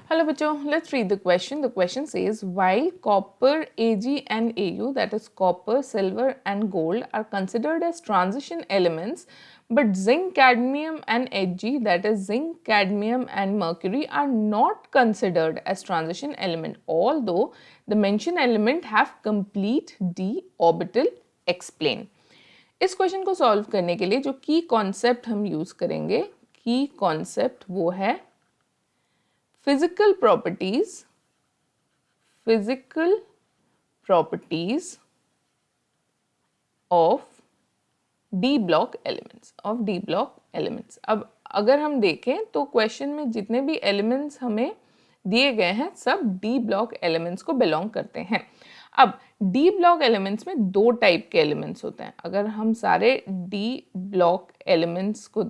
Hello bachcho, let's read the question. The question says, while copper, Ag and Au, that is copper, silver and gold, are considered as transition elements, but zinc, cadmium and Hg, that is zinc, cadmium and mercury, are not considered as transition element, although the mentioned element have complete d orbital. Explain. इस question को solve करने के लिए जो की concept हम use करेंगे, की कॉन्सेप्ट वो है physical properties of d block elements. अब अगर हम देखें तो क्वेश्चन में जितने भी एलिमेंट्स हमें दिए गए हैं सब डी ब्लॉक एलिमेंट्स को बिलोंग करते हैं. अब डी ब्लॉक एलिमेंट्स में दो टाइप के एलिमेंट्स होते हैं. अगर हम सारे डी ब्लॉक एलिमेंट्स को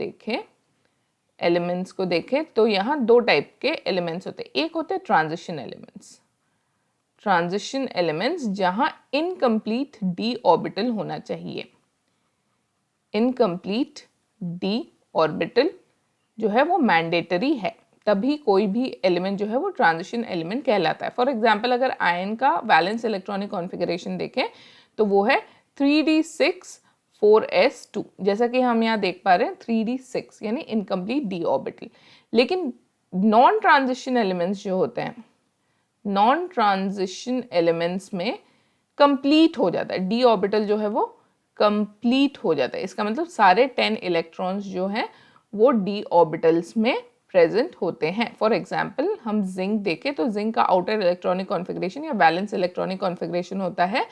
देखें तो यहाँ दो टाइप के एलिमेंट्स होते हैं. एक होते हैं ट्रांजिशन एलिमेंट्स जहां इनकम्प्लीट डी ऑर्बिटल होना चाहिए. इनकम्प्लीट डी ऑर्बिटल जो है वो मैंडेटरी है, तभी कोई भी एलिमेंट जो है वो ट्रांजिशन एलिमेंट कहलाता है. फॉर एग्जाम्पल अगर आयन का वैलेंस इलेक्ट्रॉनिक कॉन्फ़िगरेशन देखें तो वो है 3d6 4s2, जैसा कि हम यहाँ देख पा रहे हैं 3d6 यानी इनकम्प्लीट डी ऑर्बिटल. लेकिन नॉन ट्रांजिशन एलिमेंट्स जो होते हैं, नॉन ट्रांजिशन एलिमेंट्स में कंप्लीट हो जाता है, डी ऑर्बिटल जो है वो कंप्लीट हो जाता है. इसका मतलब सारे 10 इलेक्ट्रॉन्स जो हैं वो डी ऑर्बिटल्स में प्रेजेंट होते हैं. फॉर एग्जाम्पल हम जिंक देखें तो जिंक का आउटर इलेक्ट्रॉनिक कॉन्फ़िगरेशन या बैलेंस इलेक्ट्रॉनिक कॉन्फ़िगरेशन होता है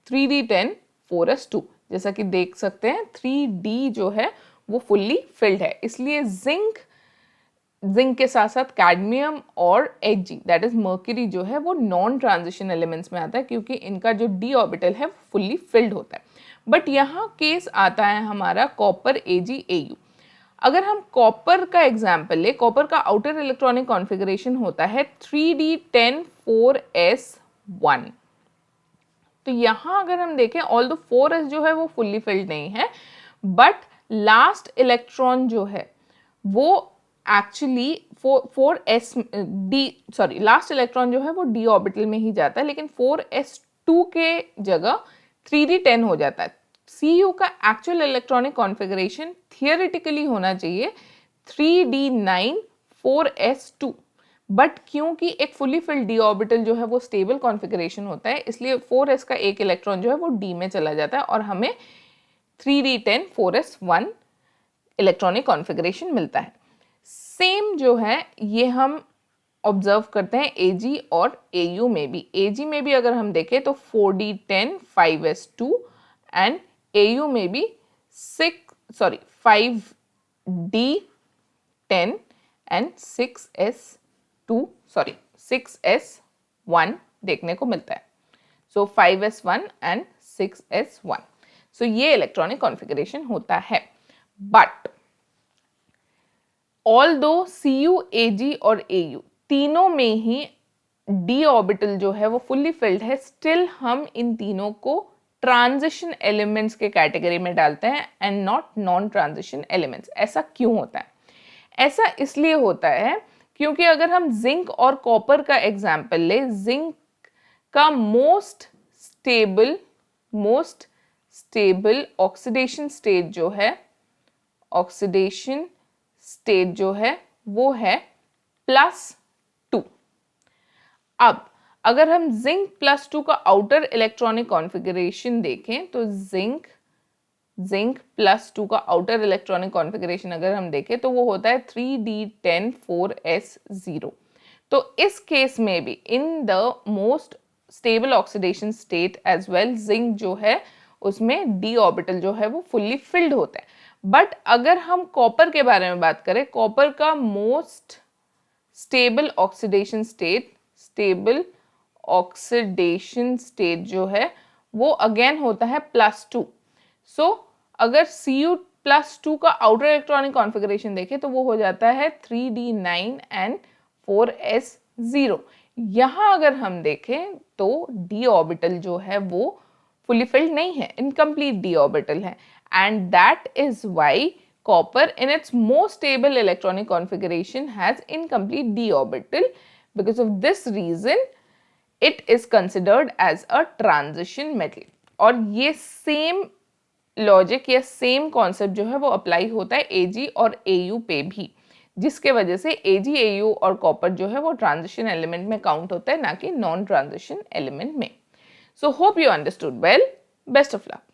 3d10 4s2. जैसा कि देख सकते हैं 3d जो है वो फुल्ली फिल्ड है, इसलिए जिंक के साथ साथ कैडमियम और Hg दैट इज मर्क्यूरी जो है वो नॉन ट्रांजिशन एलिमेंट्स में आता है क्योंकि इनका जो डी ऑर्बिटल है फुल्ली फिल्ड होता है. बट यहाँ केस आता है हमारा कॉपर Ag Au. अगर हम कॉपर का एग्जाम्पल ले, कॉपर का आउटर इलेक्ट्रॉनिक कॉन्फ़िगरेशन होता है 3d10 4s1. तो यहाँ अगर हम देखें ऑल द 4s जो है वो फुल्ली फिल्ड नहीं है, बट लास्ट इलेक्ट्रॉन जो है वो एक्चुअली लास्ट इलेक्ट्रॉन जो है वो डी ऑर्बिटल में ही जाता है, लेकिन 4s2 के जगह 3d10 हो जाता है. Cu का एक्चुअल इलेक्ट्रॉनिक कॉन्फ़िगरेशन थियोरेटिकली होना चाहिए 3d9 4s2, बट क्योंकि एक फुली फिल्ड डी ऑर्बिटल जो है वो स्टेबल कॉन्फ़िगरेशन होता है, इसलिए 4s का एक इलेक्ट्रॉन जो है वो d में चला जाता है और हमें 3d10 4s1 इलेक्ट्रॉनिक कॉन्फ़िगरेशन मिलता है. सेम जो है ये हम ऑब्जर्व करते हैं Ag और Au में भी. Ag में भी अगर हम देखें तो 4d10 5s2 एंड Au में भी 5d10 एंड 6s1 देखने को मिलता है. सो 5s1 एंड 6s1. सो ये इलेक्ट्रॉनिक कॉन्फ़िगरेशन होता है. बट ऑल्दो Cu, Ag और Au तीनों में ही d ऑर्बिटल जो है वो फुल्ली फिल्ड है, स्टिल हम इन तीनों को ट्रांजिशन एलिमेंट्स के कैटेगरी में डालते हैं and not non transition elements. ऐसा क्यों होता है? ऐसा इसलिए होता है क्योंकि अगर हम जिंक और कॉपर का एग्जाम्पल ले, जिंक का मोस्ट स्टेबल ऑक्सीडेशन स्टेट जो है वो है +2. अब अगर हम जिंक +2 का आउटर इलेक्ट्रॉनिक कॉन्फ़िगरेशन देखें तो जिंक +2 का आउटर इलेक्ट्रॉनिक कॉन्फ़िगरेशन अगर हम देखें तो वो होता है 3d10 4s0. तो इस केस में भी in the most stable oxidation state as well zinc जो है उसमें डी ऑर्बिटल जो है वो फुल्ली फिल्ड होता है. बट अगर हम कॉपर के बारे में बात करें, कॉपर का मोस्ट स्टेबल ऑक्सीडेशन स्टेट जो है वो अगेन होता है +2. सो अगर Cu+2 का आउटर इलेक्ट्रॉनिक कॉन्फ़िगरेशन देखें तो वो हो जाता है 3d9 एंड 4s0. यहाँ अगर हम देखें तो डी ऑर्बिटल जो है वो फुली फिल्ड नहीं है, इनकम्प्लीट डी ऑर्बिटल है. And that is why copper in its most stable electronic configuration has incomplete d orbital, Because of this reason, it is considered as a transition metal. और ये same logic या same concept जो है वो apply होता है Ag और Au पे भी, जिसके वजह से Ag, Au और कॉपर जो है वो ट्रांजिशन एलिमेंट में काउंट होता है, ना कि नॉन ट्रांजिशन एलिमेंट में. So hope you understood well. Best of luck.